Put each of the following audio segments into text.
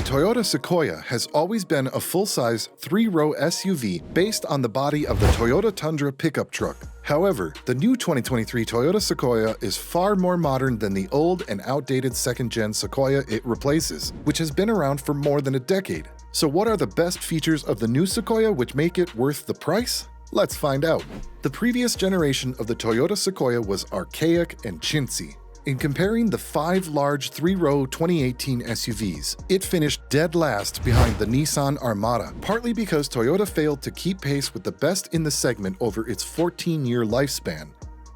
Toyota Sequoia has always been a full-size, three-row SUV based on the body of the Toyota Tundra pickup truck. However, the new 2023 Toyota Sequoia is far more modern than the old and outdated second-gen Sequoia it replaces, which has been around for more than a decade. So what are the best features of the new Sequoia which make it worth the price? Let's find out. The previous generation of the Toyota Sequoia was archaic and chintzy. In comparing the 5 large 3-row 2018 SUVs, it finished dead last behind the Nissan Armada, partly because Toyota failed to keep pace with the best in the segment over its 14-year lifespan.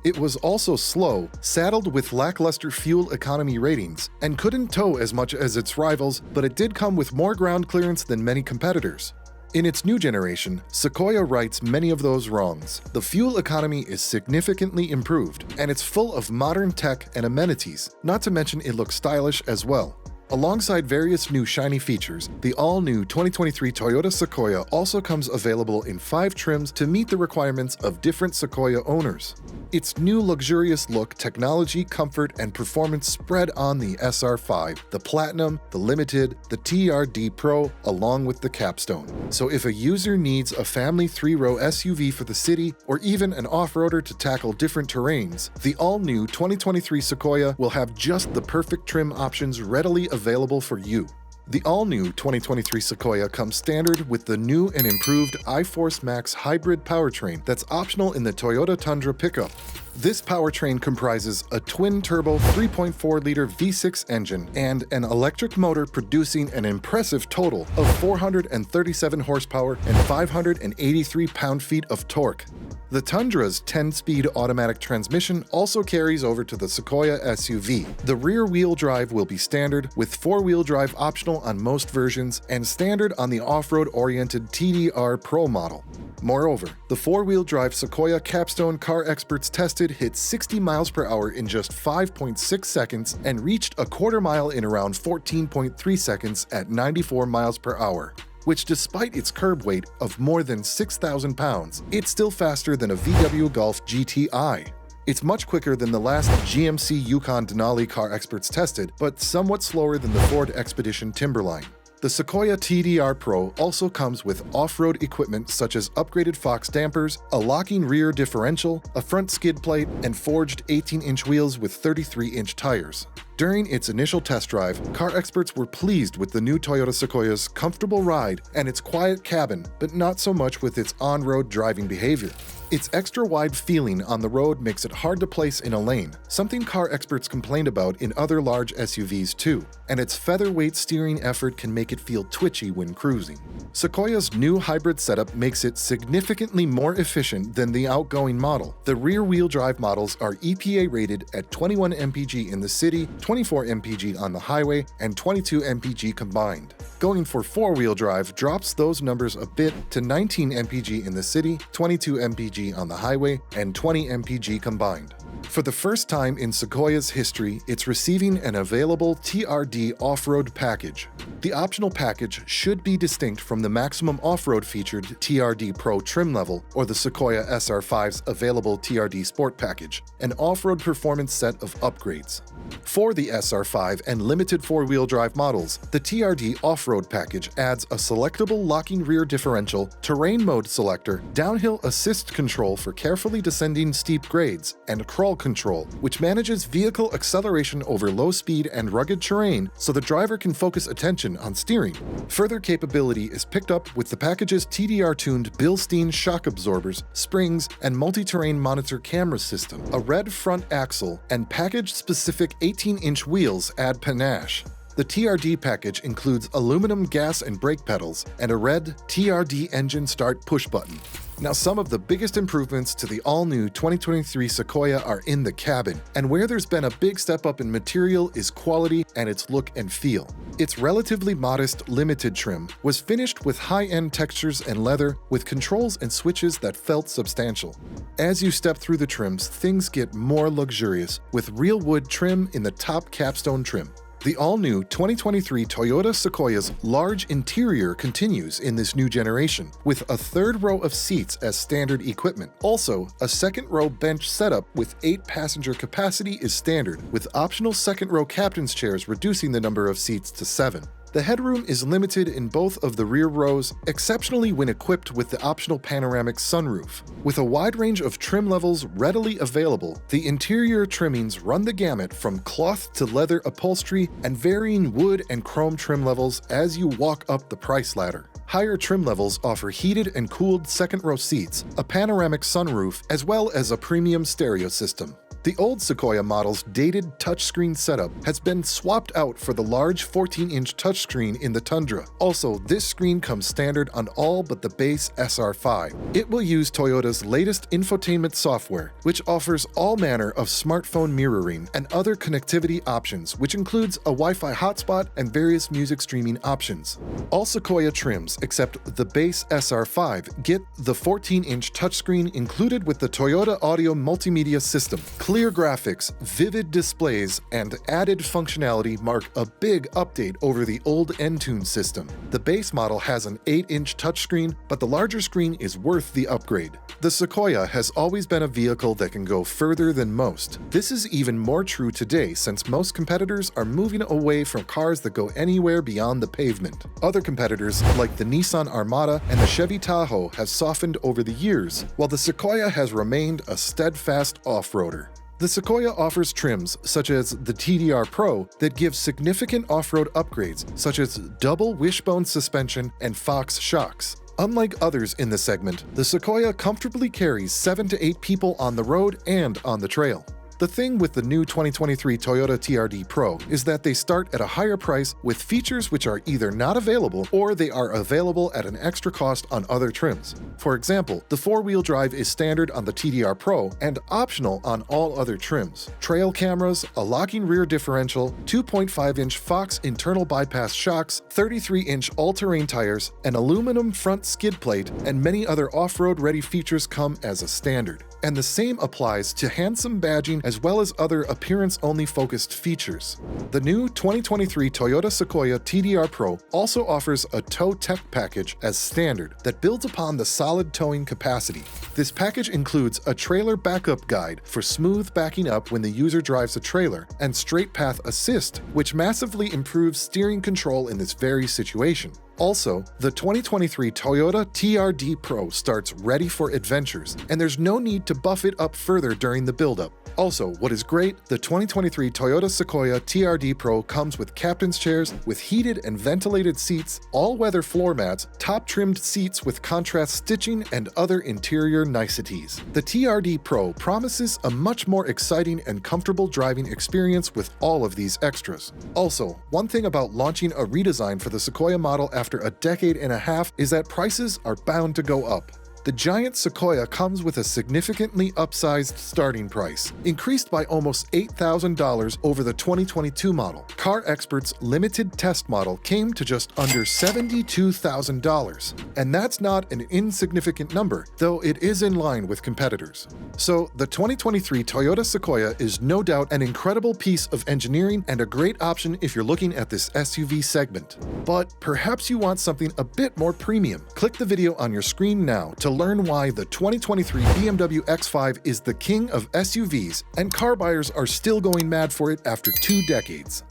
It was also slow, saddled with lackluster fuel economy ratings, and couldn't tow as much as its rivals, but it did come with more ground clearance than many competitors. In its new generation, Sequoia rights many of those wrongs. The fuel economy is significantly improved, and it's full of modern tech and amenities, not to mention it looks stylish as well. Alongside various new shiny features, the all-new 2023 Toyota Sequoia also comes available in 5 trims to meet the requirements of different Sequoia owners. Its new luxurious look, technology, comfort, and performance spread on the SR5, the Platinum, the Limited, the TRD Pro, along with the Capstone. So if a user needs a family 3-row SUV for the city, or even an off-roader to tackle different terrains, the all-new 2023 Sequoia will have just the perfect trim options readily available for you. The all-new 2023 Sequoia comes standard with the new and improved iForce Max hybrid powertrain that's optional in the Toyota Tundra pickup. This powertrain comprises a twin-turbo 3.4-liter V6 engine and an electric motor producing an impressive total of 437 horsepower and 583 pound-feet of torque. The Tundra's 10-speed automatic transmission also carries over to the Sequoia SUV. The rear-wheel drive will be standard, with 4-wheel drive optional on most versions and standard on the off-road-oriented TRD Pro model. Moreover, the 4-wheel drive Sequoia Capstone car experts tested hit 60 miles per hour in just 5.6 seconds and reached a quarter mile in around 14.3 seconds at 94 miles per hour. Which, despite its curb weight of more than 6,000 pounds, it's still faster than a VW Golf GTI. It's much quicker than the last GMC Yukon Denali car experts tested, but somewhat slower than the Ford Expedition Timberline. The Sequoia TRD Pro also comes with off-road equipment such as upgraded Fox dampers, a locking rear differential, a front skid plate, and forged 18-inch wheels with 33-inch tires. During its initial test drive, car experts were pleased with the new Toyota Sequoia's comfortable ride and its quiet cabin, but not so much with its on-road driving behavior. Its extra-wide feeling on the road makes it hard to place in a lane, something car experts complained about in other large SUVs too, and its featherweight steering effort can make it feel twitchy when cruising. Sequoia's new hybrid setup makes it significantly more efficient than the outgoing model. The rear-wheel drive models are EPA rated at 21 mpg in the city, 24 mpg on the highway, and 22 mpg combined. Going for 4-wheel drive drops those numbers a bit to 19 mpg in the city, 22 mpg on the highway, and 20 mpg combined. For the first time in Sequoia's history, it's receiving an available TRD off-road package. The optional package should be distinct from the maximum off-road featured TRD Pro trim level or the Sequoia SR5's available TRD Sport package, an off-road performance set of upgrades. For the SR5 and limited 4-wheel drive models, the TRD off-road package adds a selectable locking rear differential, terrain mode selector, downhill assist control for carefully descending steep grades, and crawl control, which manages vehicle acceleration over low speed and rugged terrain so the driver can focus attention on steering. Further capability is picked up with the package's TDR-tuned Bilstein shock absorbers, springs, and multi-terrain monitor camera system. A red front axle and package-specific 18-inch wheels add panache. The TRD package includes aluminum gas and brake pedals and a red TRD engine start push button. Now, some of the biggest improvements to the all-new 2023 Sequoia are in the cabin, and where there's been a big step up in material is quality and its look and feel. Its relatively modest limited trim was finished with high-end textures and leather with controls and switches that felt substantial. As you step through the trims, things get more luxurious with real wood trim in the top capstone trim. The all-new 2023 Toyota Sequoia's large interior continues in this new generation, with a 3rd row of seats as standard equipment. Also, a 2nd row bench setup with 8 passenger capacity is standard, with optional 2nd row captain's chairs reducing the number of seats to 7. The headroom is limited in both of the rear rows, exceptionally when equipped with the optional panoramic sunroof. With a wide range of trim levels readily available, the interior trimmings run the gamut from cloth to leather upholstery and varying wood and chrome trim levels as you walk up the price ladder. Higher trim levels offer heated and cooled second-row seats, a panoramic sunroof, as well as a premium stereo system. The old Sequoia model's dated touchscreen setup has been swapped out for the large 14-inch touchscreen in the Tundra. Also, this screen comes standard on all but the base SR5. It will use Toyota's latest infotainment software, which offers all manner of smartphone mirroring and other connectivity options, which includes a Wi-Fi hotspot and various music streaming options. All Sequoia trims, except the base SR5, get the 14-inch touchscreen included with the Toyota Audio Multimedia System. Clear graphics, vivid displays, and added functionality mark a big update over the old Entune system. The base model has an 8-inch touchscreen, but the larger screen is worth the upgrade. The Sequoia has always been a vehicle that can go further than most. This is even more true today since most competitors are moving away from cars that go anywhere beyond the pavement. Other competitors, like the Nissan Armada and the Chevy Tahoe, have softened over the years, while the Sequoia has remained a steadfast off-roader. The Sequoia offers trims such as the TRD Pro that give significant off-road upgrades such as double wishbone suspension and Fox shocks. Unlike others in the segment, the Sequoia comfortably carries 7 to 8 people on the road and on the trail. The thing with the new 2023 Toyota TRD Pro is that they start at a higher price with features which are either not available or they are available at an extra cost on other trims. For example, the 4-wheel drive is standard on the TRD Pro and optional on all other trims. Trail cameras, a locking rear differential, 2.5-inch Fox internal bypass shocks, 33-inch all-terrain tires, an aluminum front skid plate, and many other off-road ready features come as a standard. And the same applies to handsome badging as well as other appearance-only focused features. The new 2023 Toyota Sequoia TRD Pro also offers a tow tech package as standard that builds upon the solid towing capacity. This package includes a trailer backup guide for smooth backing up when the user drives a trailer, and straight path assist, which massively improves steering control in this very situation. Also, the 2023 Toyota TRD Pro starts ready for adventures, and there's no need to buff it up further during the build-up. Also, what is great, the 2023 Toyota Sequoia TRD Pro comes with captain's chairs with heated and ventilated seats, all-weather floor mats, top-trimmed seats with contrast stitching, and other interior niceties. The TRD Pro promises a much more exciting and comfortable driving experience with all of these extras. Also, one thing about launching a redesign for the Sequoia model after a decade and a half is that prices are bound to go up. The giant Sequoia comes with a significantly upsized starting price, increased by almost $8,000 over the 2022 model. Car Expert's limited test model came to just under $72,000, and that's not an insignificant number, though it is in line with competitors. So, the 2023 Toyota Sequoia is no doubt an incredible piece of engineering and a great option if you're looking at this SUV segment. But perhaps you want something a bit more premium. Click the video on your screen now to learn why the 2023 BMW X5 is the king of SUVs, and car buyers are still going mad for it after 2 decades.